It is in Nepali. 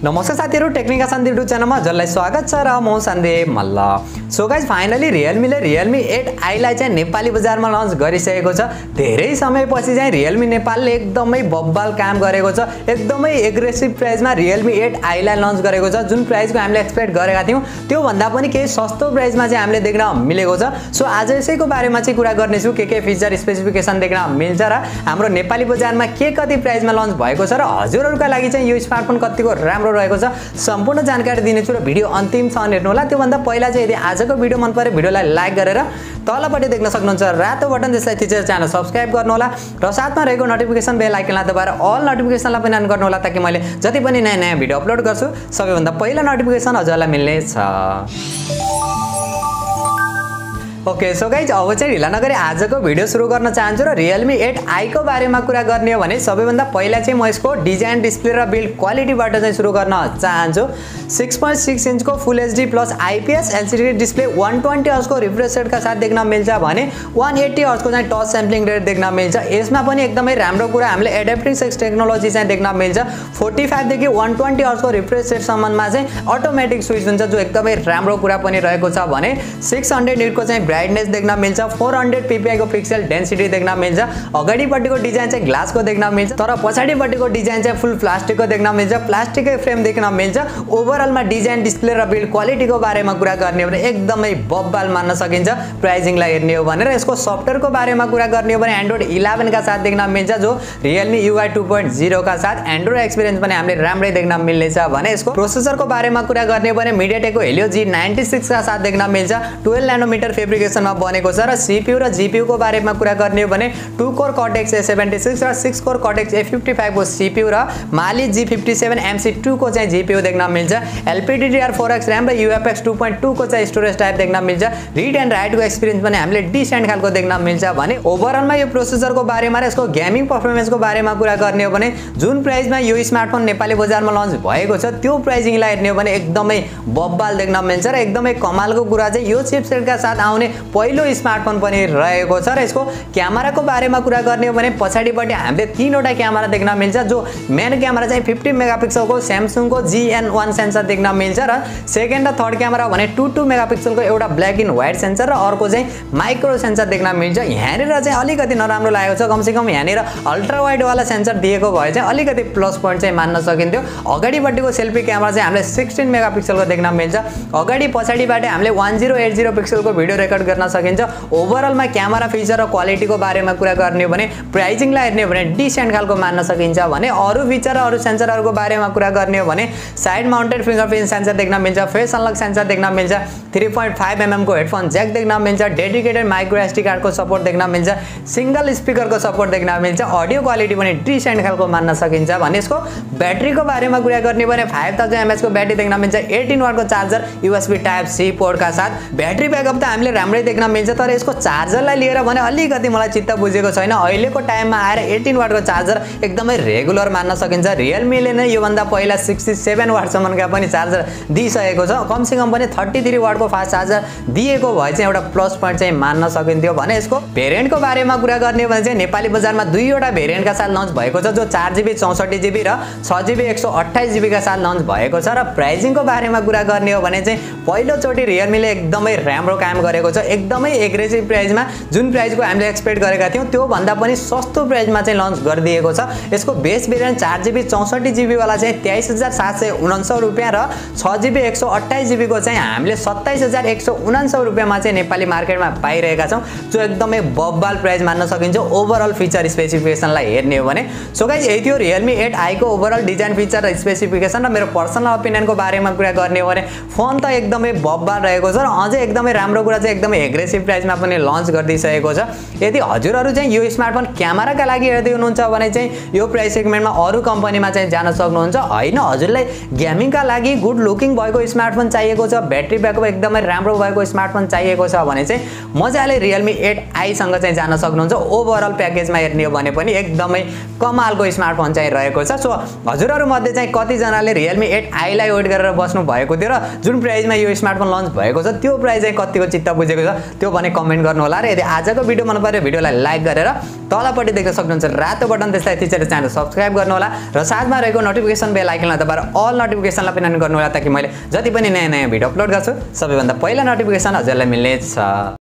नमस्कार साथीहरु, टेक्निकल सन्दीप युट्युब च्यानलमा हजुरलाई स्वागत छ र म Sandeep Malla. So guys finally Realme ले Realme 8i लाई चाहिँ नेपाली बजारमा लन्च गरिसकेको छ। धेरै समयपछि चाहिँ Realme नेपालले एकदमै बब्बाल काम गरेको छ। एकदमै एग्रेसिभ प्राइसमा Realme 8i लाई लन्च गरेको छ। जुन प्राइसको हामीले एक्सपेक्ट गरेका थियौं त्यो भन्दा पनि केही सस्तो प्राइसमा चाहिँ हामीले देख्न मिलेको छ। सो आज यसैको बारेमा चाहिँ कुरा गर्ने छु, के फिचर स्पेसिफिकेसन देख्न मिल्छ र हाम्रो नेपाली बजारमा के कति प्राइसमा लन्च भएको छ र हजुरहरुका लागि चाहिँ यो स्मार्टफोन कतिको राम्रो रहेको छ सम्पूर्ण जानकारी दिनेछु र भिडियो अन्तिमसम्म हेर्नु होला। त्यो भन्दा पहिला चाहिँ यदि आजको भिडियो मन परे भिडियोलाई लाइक गरेर तलपट्टि देख्न सक्नुहुन्छ रातो बटन त्यसलाई थिचेर च्यानल सब्स्क्राइब गर्नु होला र साथमा रहेको नोटिफिकेसन बेल आइकनलाई दबाएर अल नोटिफिकेसनलाई पनि अन गर्नु होला ताकि मैले जति पनि नयाँ भिडियो अपलोड गर्छु सबैभन्दा पहिला नोटिफिकेसन हजुरलाई मिल्ने छ। ओके सो गाइज अब चाहिँ ढिला नगरी आजको भिडियो सुरु गर्न चाहन्छु र Realme 8i को बारेमा कुरा गर्ने हो भने सबैभन्दा पहिला चाहिँ म यसको डिजाइन, डिस्प्ले र बिल्ड क्वालिटीबाट चाहिँ सुरु गर्न चाहन्छु। 6.6 इन्चको full HD plus IPS LCD display 120 hertz को रिफ्रेश रेटका साथ देख्न मिल्छ भने 180 हर्ट्ज को चाहिँ टच स्याम्पलिङ रेट देख्न मिल्छ। यसमा पनि एकदमै राम्रो कुरा हामीले एडाप्टिभ सेक्स टेक्नोलोजी चाहिँ देख्न मिल्छ। 45 देखि 120 हर्ट्ज को रिफ्रेश रेट सम्ममा चाहिँ अटोमेटिक स्विच हुन्छ जो एकदमै राम्रो कुरा पनि रहेको छ भने 600 निट को चाहिँ ब्राइटनेस देख्न मिल्छ। 400 ppi को पिक्सल डेन्सिटी देख्न मिल्छ। अगाडिपट्टिको डिजाइन चाहिँ ग्लासको देख्न मिल्छ तर पछाडिपट्टिको डिजाइन चाहिँ फुल प्लास्टिकको देख्न मिल्छ। प्लास्टिककै फ्रेम देख्न मिल्छ। ओभरअलमा डिजाइन, डिस्प्ले र बिल्ड क्वालिटीको बारेमा कुरा गर्ने हो भने एकदमै बब्बाल मान्न सकिन्छ। प्राइसिङलाई हेर्ने हो भने र यसको सफ्टवेयरको बारेमा कुरा गर्ने हो भने एन्ड्रोइड 11 का साथ देख्न मिल्छ जो Realme UI 2.0 का साथ एन्ड्रोइड एक्सपिरियन्स पनि हामीले राम्रै देख्न मिल्ने छ भने यसको प्रोसेसरको बारेमा कुरा गर्ने हो भने MediaTekको Helio G96 का साथ देख्न मिल्छ। 12 नैनोमिटर फेब्रिकेसनमा बनेको छ र CPU र GPU को बारेमा कुरा गर्ने हो भने 2 कोर Cortex A76 र 6 कोर Cortex A55 को CPU र Mali G57 MC2 को चाहिँ GPU देख्न मिल्छ। LPDDR4X RAM र UFS 2.2 को चाहिँ स्टोरेज टाइप देख्न मिल्छ। रिड एन्ड राइट को एक्सपिरियन्स पनि हामीले डिसेन्ट खालको देख्न मिल्छ भने ओभरअलमा यो प्रोसेसरको बारेमा र यसको गेमिङ परफर्मेन्सको बारेमा कुरा गर्ने हो भने जुन प्राइसमा यो स्मार्टफोन नेपाली बजारमा लन्च भएको छ त्यो प्राइसिङलाई हेर्ने हो भने एकदमै बब्बाल देख्न मिल्छ र एकदमै कमालको कुरा चाहिँ यो चिपसेटका साथ आउने पहिलो स्मार्टफोन पनि रहेको छ र यसको क्यामेराको बारेमा कुरा गर्ने हो भने पछाडिपट्टि हामीले तीनवटा क्यामेरा देख्न मिल्छ जो मेन क्यामेरा चाहिँ 50 मेगापिक्सलको Samsungको GN1 सेन्सर देख्न मिल्छ र सेकेन्ड र थर्ड क्यामेरा भने 22 मेगापिक्सलको एउटा ब्ल्याक एन्ड व्हाइट सेन्सर र अर्को चाहिँ माइक्रो सेन्सर देख्न मिल्छ। यहाँनिर चाहिँ अलिकति नराम्रो लागेको छ, कम से कम यहाँनिर अल्ट्रा वाइड वाला सेन्सर दिएको भए चाहिँ अलिकति प्लस पोइन्ट चाहिँ मान्न सकिन्थ्यो। अगाडिपट्टिको सेल्फी क्यामेरा चाहिँ हामीले 16 मेगापिक्सलको देख्न मिल्छ। अगाडि पछाडिबाट हामीले 1080 पिक्सलको भिडियो रेकर्ड गर्न सकिन्छ। ओभरअलमा क्यामेरा फिचर र क्वालिटीको बारेमा कुरा गर्ने हो भने प्राइसिङलाई हेर्ने हो भने डिसेन्ट खालको मान्न सकिन्छ भने अरु फिचर र अरु सेन्सरहरुको बारेमा कुरा गर्ने हो भने साइड माउन्टेड फिंगरप्रिन्ट सेन्सर देख्न मिल्छ। फेस अनलक सेन्सर देख्न मिल्छ। 3.5 mm को हेडफोन ज्याक देख्न मिल्छ। डेडिकेटेड माइक्रो एसडी कार्डको सपोर्ट देख्न मिल्छ। सिंगल स्पिकरको सपोर्ट देख्न मिल्छ। अडियो क्वालिटी पनि डिसेन्ट खालको मान्न सकिन्छ भने यसको ब्याट्रीको बारेमा कुरा गर्ने हो भने 5000 mAh को ब्याट्री देख्न मिल्छ। 18 वाट को charger USB type C port का साथ ब्याट्री ब्याकअप त हामीले राम्रै देख्न मिल्छ तर यसको चार्जरलाई लिएर भने अलिकति मलाई चित्त बुझेको छैन। अहिलेको टाइममा आएर 18 वाट को चार्जर एकदमै रेगुलर मान्न सकिन्छ। Realme ले नै यो भन्दा पहिला 67 वाट सम्मका पनि चार्जर दिइसकेको छ। कम से कम पनि 33 वाट को फास्ट चार्जर दिएको भए चाहिँ एउटा प्लस पोइन्ट चाहिँ मान्न सकिन्थ्यो भने यसको भेरिएन्टको बारेमा कुरा गर्ने हो भने चाहिँ नेपाली बजारमा दुईवटा भेरिएन्टका साथ लन्च भएको छ जो 4GB 64GB र 6GB 128GB का साथ लन्च भएको छ र प्राइसिङको बारेमा कुरा गर्ने हो भने चाहिँ पहिलो चोटी Realme ले एकदमै राम्रो काम गरेको छ। एकदमै एग्रेसिभ प्राइसमा जुन प्राइसको हामीले एक्सपेक्ट गरेका थियौं त्यो भन्दा पनि सस्तो प्राइसमा चाहिँ लन्च गरिदिएको छ। यसको बेस भेरिएन्ट 4GB 64GB वाला चाहिँ 23769 रुपैयाँ र 6GB 128GB को चाहिँ हामीले 27169 रुपैयाँमा चाहिँ नेपाली मार्केटमा पाइरहेका छौं जो एकदमै बब्बाल प्राइस मान्न सकिन्छ ओभरअल फिचर स्पेसिफिकेसनलाई हेर्ने हो भने। सो गाइस यही थियो Realme 8i को ओभरअल डिजाइन, फिचर र स्पेसिफिकेसन र मेरो पर्सनल ओपिनियनको बारेमा कुरा गर्ने हो भने फोन त एकदमै बब्बाल रहेको छ र अझै एकदमै राम्रो कुरा चाहिँ एकदमै एग्रेसिभ प्राइसमा पनि लन्च गरिदिइसकेको छ। यदि हजुरहरु चाहिँ यो स्मार्टफोन क्यामेराका लागि हेर्दै हुनुहुन्छ भने चाहिँ यो प्राइस सेगमेन्टमा अरु कम्पनीमा चाहिँ जान सक्नुहुन्छ। हैन हजुरलाई गेमिङका लागि गुड लुकिङ भएको स्मार्टफोन चाहिएको छ, ब्याट्री ब्याकअप एकदमै राम्रो भएको स्मार्टफोन चाहिएको छ भने चाहिँ मजाले Realme 8i सँग चाहिँ जान सक्नुहुन्छ। ओभरअल प्याकेजमा हेर्ने हो भने पनि एकदमै कमालको स्मार्टफोन चाहिँ रहेको छ। सो हजुरहरु मध्ये चाहिँ कति जनाले Realme 8i लाई वेट गरेर बस्नु भएको थियो र जुन प्राइसमा यो स्मार्टफोन लन्च भएको छ त्यो प्राइस चाहिँ कतिको चित्त बुझेको मिलेको छ त्यो भने कमेन्ट गर्नु होला र यदि आजको भिडियो मन पर्यो भिडियोलाई लाइक गरेर तलपट्टि देख्न सक्नुहुन्छ रातो बटन त्यसलाई थिचेर च्यानल सब्स्क्राइब गर्नु होला र साथमा रहेको नोटिफिकेसन बेल आइकनलाई दबाएर अल नोटिफिकेसनलाई पनि अन गर्नु होला ताकि मैले जति पनि नयाँ भिडियो अपलोड गर्छु सबैभन्दा पहिला नोटिफिकेसन हजुरलाई मिल्नेछ।